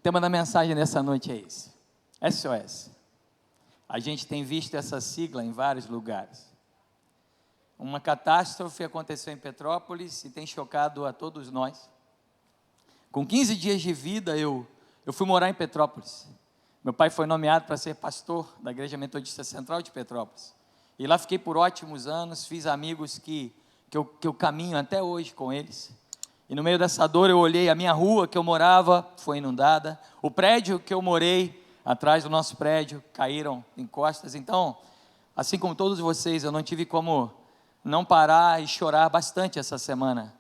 tema da mensagem dessa noite é esse: SOS. A gente tem visto essa sigla em vários lugares. Uma catástrofe aconteceu em Petrópolis e tem chocado a todos nós. Com 15 dias de vida, eu fui morar em Petrópolis. Meu pai foi nomeado para ser pastor da Igreja Metodista Central de Petrópolis. E lá fiquei por ótimos anos, fiz amigos que eu caminho até hoje com eles. E no meio dessa dor eu olhei, a minha rua que eu morava foi inundada. O prédio que eu morei, atrás do nosso prédio, caíram encostas. Então, assim como todos vocês, eu não tive como não parar e chorar bastante essa semana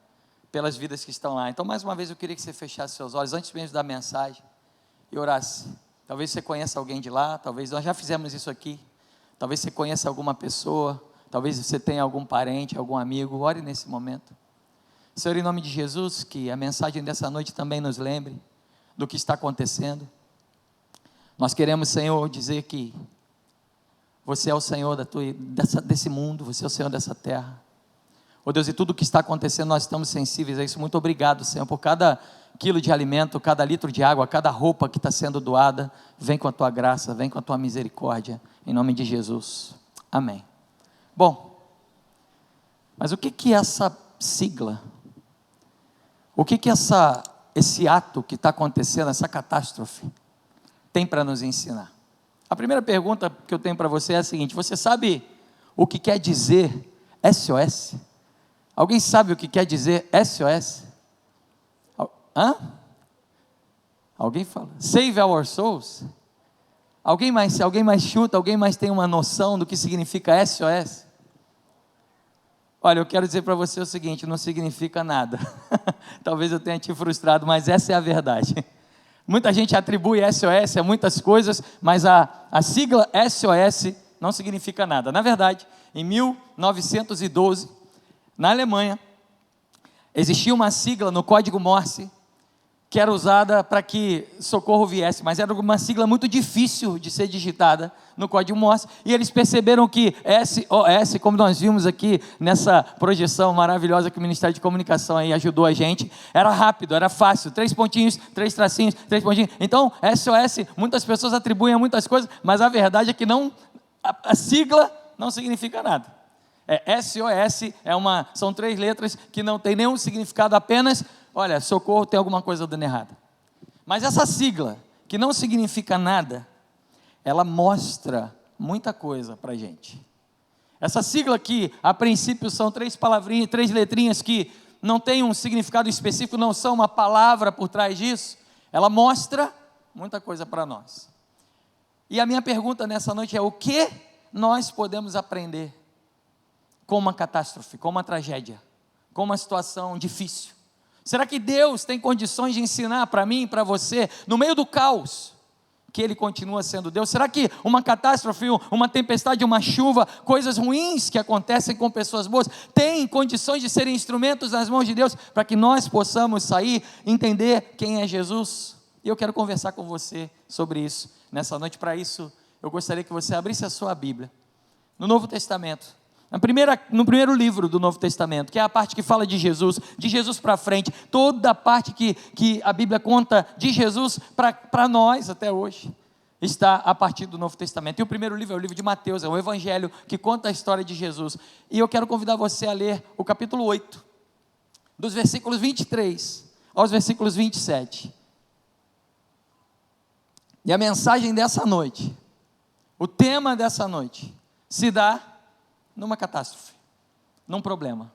pelas vidas que estão lá. Então, mais uma vez, eu queria que você fechasse seus olhos antes mesmo da mensagem e orasse. Talvez você conheça alguém de lá, talvez nós já fizemos isso aqui. Talvez você conheça alguma pessoa, talvez você tenha algum parente, algum amigo. Ore nesse momento. Senhor, em nome de Jesus, que a mensagem dessa noite também nos lembre do que está acontecendo. Nós queremos, Senhor, dizer que você é o Senhor desse mundo, você é o Senhor dessa terra. Oh Deus, e tudo o que está acontecendo, nós estamos sensíveis a isso. Muito obrigado, Senhor, por cada quilo de alimento, cada litro de água, cada roupa que está sendo doada. Vem com a tua graça, vem com a tua misericórdia, em nome de Jesus, amém. Bom, mas o que é essa sigla? O que esse ato que está acontecendo, essa catástrofe, tem para nos ensinar? A primeira pergunta que eu tenho para você é a seguinte: você sabe o que quer dizer SOS? Alguém sabe o que quer dizer SOS? Hã? Alguém fala? Save our souls? Alguém mais chuta? Alguém mais tem uma noção do que significa SOS? Olha, eu quero dizer para você o seguinte: não significa nada. Talvez eu tenha te frustrado, mas essa é a verdade. Muita gente atribui SOS a muitas coisas, mas a sigla SOS não significa nada. Na verdade, em 1912, na Alemanha, existia uma sigla no código Morse que era usada para que socorro viesse, mas era uma sigla muito difícil de ser digitada no código Morse, e eles perceberam que SOS, como nós vimos aqui nessa projeção maravilhosa que o Ministério de Comunicação aí ajudou a gente, era rápido, era fácil, 3 pontinhos, 3 tracinhos, 3 pontinhos. Então, SOS, muitas pessoas atribuem a muitas coisas, mas a verdade é que a sigla não significa nada. SOS são 3 letras que não tem nenhum significado, apenas, olha, socorro, tem alguma coisa dando errado. Mas essa sigla, que não significa nada, ela mostra muita coisa para a gente. Essa sigla que, a princípio, são 3 palavrinhas, 3 letrinhas que não tem um significado específico, não são uma palavra por trás disso, ela mostra muita coisa para nós. E a minha pergunta nessa noite é: o que nós podemos aprender com uma catástrofe, com uma tragédia, com uma situação difícil? Será que Deus tem condições de ensinar para mim e para você, no meio do caos, que Ele continua sendo Deus? Será que uma catástrofe, uma tempestade, uma chuva, coisas ruins que acontecem com pessoas boas, tem condições de serem instrumentos nas mãos de Deus, para que nós possamos sair, entender quem é Jesus? E eu quero conversar com você sobre isso nessa noite. Para isso, eu gostaria que você abrisse a sua Bíblia no Novo Testamento, no primeiro livro do Novo Testamento, que é a parte que fala de Jesus para frente, toda a parte que a Bíblia conta de Jesus para nós até hoje, está a partir do Novo Testamento. E o primeiro livro é o livro de Mateus, é um evangelho que conta a história de Jesus. E eu quero convidar você a ler o capítulo 8, dos versículos 23 aos versículos 27. E a mensagem dessa noite, o tema dessa noite, se dá numa catástrofe, num problema.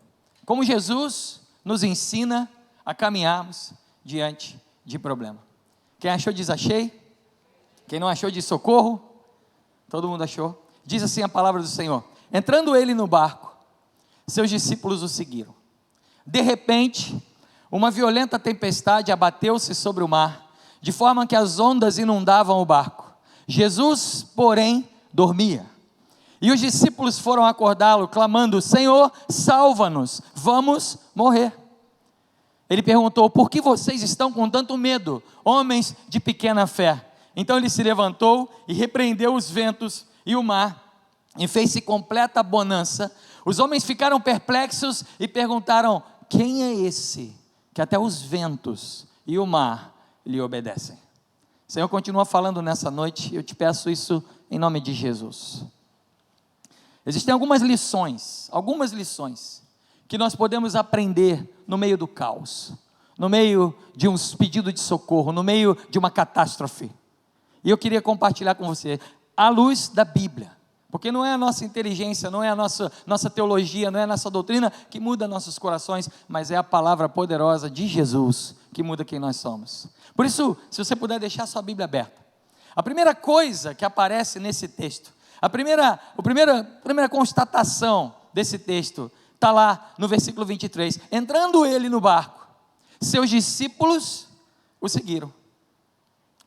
Como Jesus nos ensina a caminharmos diante de problema. Quem achou diz achei. Quem não achou diz socorro. Todo mundo achou. Diz assim a palavra do Senhor: entrando ele no barco, seus discípulos o seguiram. De repente, uma violenta tempestade abateu-se sobre o mar, de forma que as ondas inundavam o barco. Jesus, porém, dormia. E os discípulos foram acordá-lo, clamando: Senhor, salva-nos, vamos morrer. Ele perguntou: por que vocês estão com tanto medo, homens de pequena fé? Então ele se levantou e repreendeu os ventos e o mar, e fez-se completa bonança. Os homens ficaram perplexos e perguntaram: quem é esse, que até os ventos e o mar lhe obedecem? O Senhor continua falando nessa noite, eu te peço isso em nome de Jesus. Existem algumas lições que nós podemos aprender no meio do caos, no meio de um pedido de socorro, no meio de uma catástrofe. E eu queria compartilhar com você, à luz da Bíblia, porque não é a nossa inteligência, não é a nossa teologia, não é a nossa doutrina que muda nossos corações, mas é a palavra poderosa de Jesus que muda quem nós somos. Por isso, se você puder deixar sua Bíblia aberta, a primeira coisa que aparece nesse texto, a primeira constatação desse texto, está lá no versículo 23, entrando ele no barco, seus discípulos o seguiram.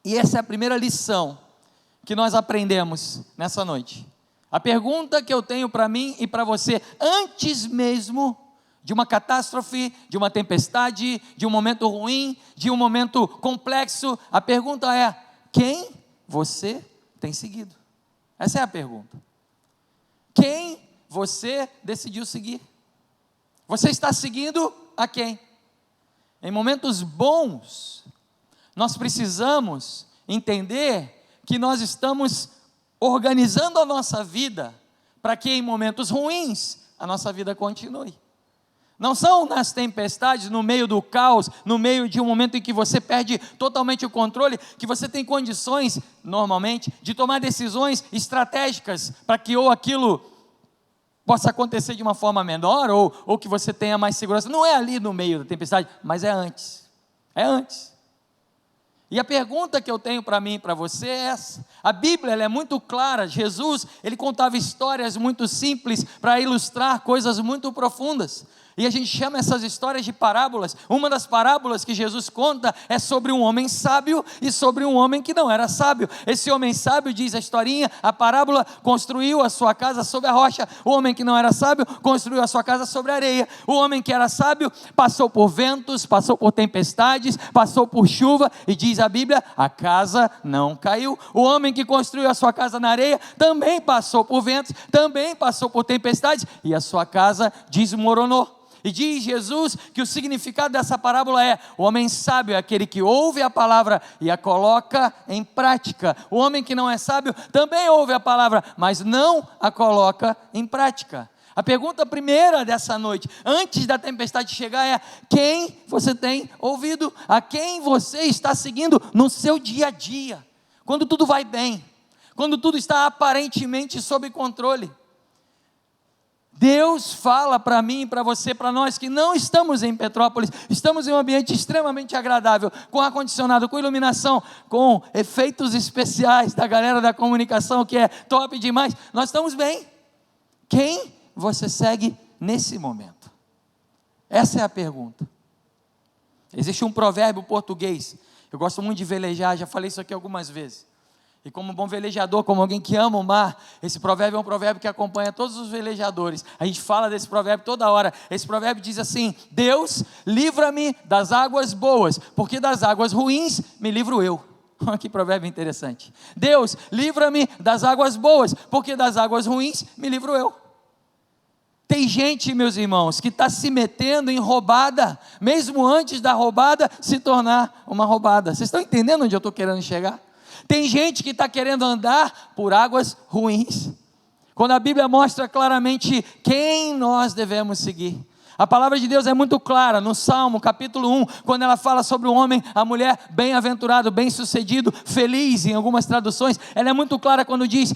E essa é a primeira lição que nós aprendemos nessa noite. A pergunta que eu tenho para mim e para você, antes mesmo de uma catástrofe, de uma tempestade, de um momento ruim, de um momento complexo, a pergunta é: quem você tem seguido? Essa é a pergunta. Quem você decidiu seguir? Você está seguindo a quem? Em momentos bons, nós precisamos entender que nós estamos organizando a nossa vida para que em momentos ruins a nossa vida continue. Não são nas tempestades, no meio do caos, no meio de um momento em que você perde totalmente o controle, que você tem condições, normalmente, de tomar decisões estratégicas para que ou aquilo possa acontecer de uma forma menor, ou que você tenha mais segurança. Não é ali no meio da tempestade, mas é antes. É antes. E a pergunta que eu tenho para mim e para você é essa. A Bíblia ela é muito clara. Jesus, ele contava histórias muito simples para ilustrar coisas muito profundas. E a gente chama essas histórias de parábolas. Uma das parábolas que Jesus conta é sobre um homem sábio e sobre um homem que não era sábio. Esse homem sábio, diz a historinha, a parábola, construiu a sua casa sobre a rocha. O homem que não era sábio construiu a sua casa sobre a areia. O homem que era sábio passou por ventos, passou por tempestades, passou por chuva, e diz a Bíblia, a casa não caiu. O homem que construiu a sua casa na areia também passou por ventos, também passou por tempestades, e a sua casa desmoronou. E diz Jesus que o significado dessa parábola é: o homem sábio é aquele que ouve a palavra e a coloca em prática. O homem que não é sábio também ouve a palavra, mas não a coloca em prática. A pergunta primeira dessa noite, antes da tempestade chegar, é: quem você tem ouvido? A quem você está seguindo no seu dia a dia? Quando tudo vai bem, quando tudo está aparentemente sob controle. Deus fala para mim e para você, para nós que não estamos em Petrópolis, estamos em um ambiente extremamente agradável, com ar-condicionado, com iluminação, com efeitos especiais da galera da comunicação, que é top demais. Nós estamos bem. Quem você segue nesse momento? Essa é a pergunta. Existe um provérbio português, eu gosto muito de velejar, já falei isso aqui algumas vezes. E como bom velejador, como alguém que ama o mar, esse provérbio é um provérbio que acompanha todos os velejadores. A gente fala desse provérbio toda hora. Esse provérbio diz assim: Deus, livra-me das águas boas, porque das águas ruins me livro eu. Que provérbio interessante. Deus, livra-me das águas boas, porque das águas ruins me livro eu. Tem gente, meus irmãos, que está se metendo em roubada, mesmo antes da roubada se tornar uma roubada. Vocês estão entendendo onde eu estou querendo chegar? Tem gente que está querendo andar por águas ruins, quando a Bíblia mostra claramente quem nós devemos seguir. A palavra de Deus é muito clara, no Salmo capítulo 1, quando ela fala sobre o homem, a mulher, bem-aventurado, bem-sucedido, feliz, em algumas traduções, ela é muito clara quando diz: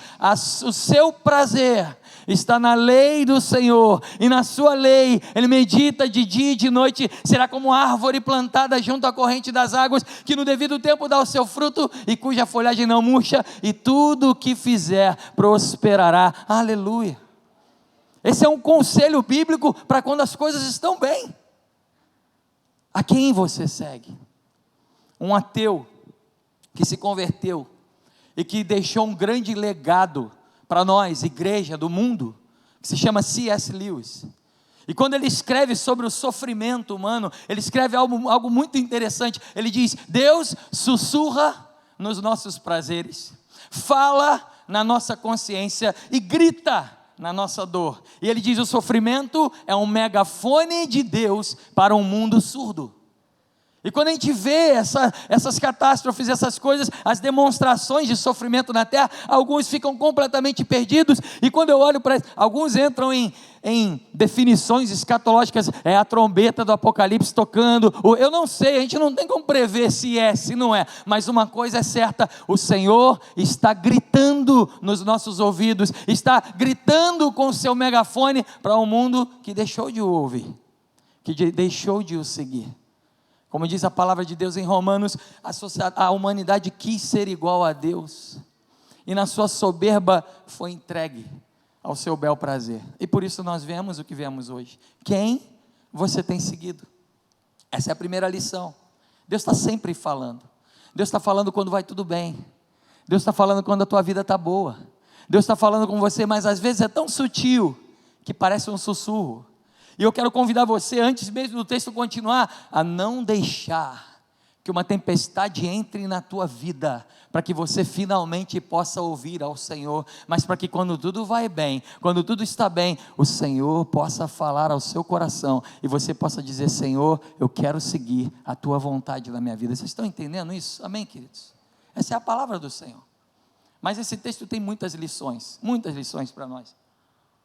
o seu prazer está na lei do Senhor, e na sua lei ele medita de dia e de noite. Será como árvore plantada junto à corrente das águas, que no devido tempo dá o seu fruto, e cuja folhagem não murcha, e tudo o que fizer prosperará. Aleluia. Esse é um conselho bíblico para quando as coisas estão bem. A quem você segue? Um ateu que se converteu e que deixou um grande legado para nós, igreja do mundo, que se chama C.S. Lewis. E quando ele escreve sobre o sofrimento humano, ele escreve algo muito interessante. Ele diz: Deus sussurra nos nossos prazeres, fala na nossa consciência e grita na nossa dor. E ele diz: o sofrimento é um megafone de Deus para um mundo surdo. E quando a gente vê essas catástrofes, essas coisas, as demonstrações de sofrimento na terra, alguns ficam completamente perdidos, e quando eu olho para alguns entram em definições escatológicas, é a trombeta do Apocalipse tocando, eu não sei, a gente não tem como prever se é, se não é, mas uma coisa é certa, o Senhor está gritando nos nossos ouvidos, está gritando com o seu megafone para um mundo que deixou de o ouvir, que deixou de o seguir. Como diz a palavra de Deus em Romanos, a humanidade quis ser igual a Deus, e na sua soberba foi entregue ao seu bel prazer, e por isso nós vemos o que vemos hoje. Quem você tem seguido? Essa é a primeira lição. Deus está sempre falando. Deus está falando quando vai tudo bem, Deus está falando quando a tua vida está boa, Deus está falando com você, mas às vezes é tão sutil, que parece um sussurro. E eu quero convidar você, antes mesmo do texto continuar, a não deixar que uma tempestade entre na tua vida, para que você finalmente possa ouvir ao Senhor, mas para que quando tudo vai bem, quando tudo está bem, o Senhor possa falar ao seu coração, e você possa dizer: Senhor, eu quero seguir a tua vontade na minha vida. Vocês estão entendendo isso? Amém, queridos? Essa é a palavra do Senhor. Mas esse texto tem muitas lições para nós.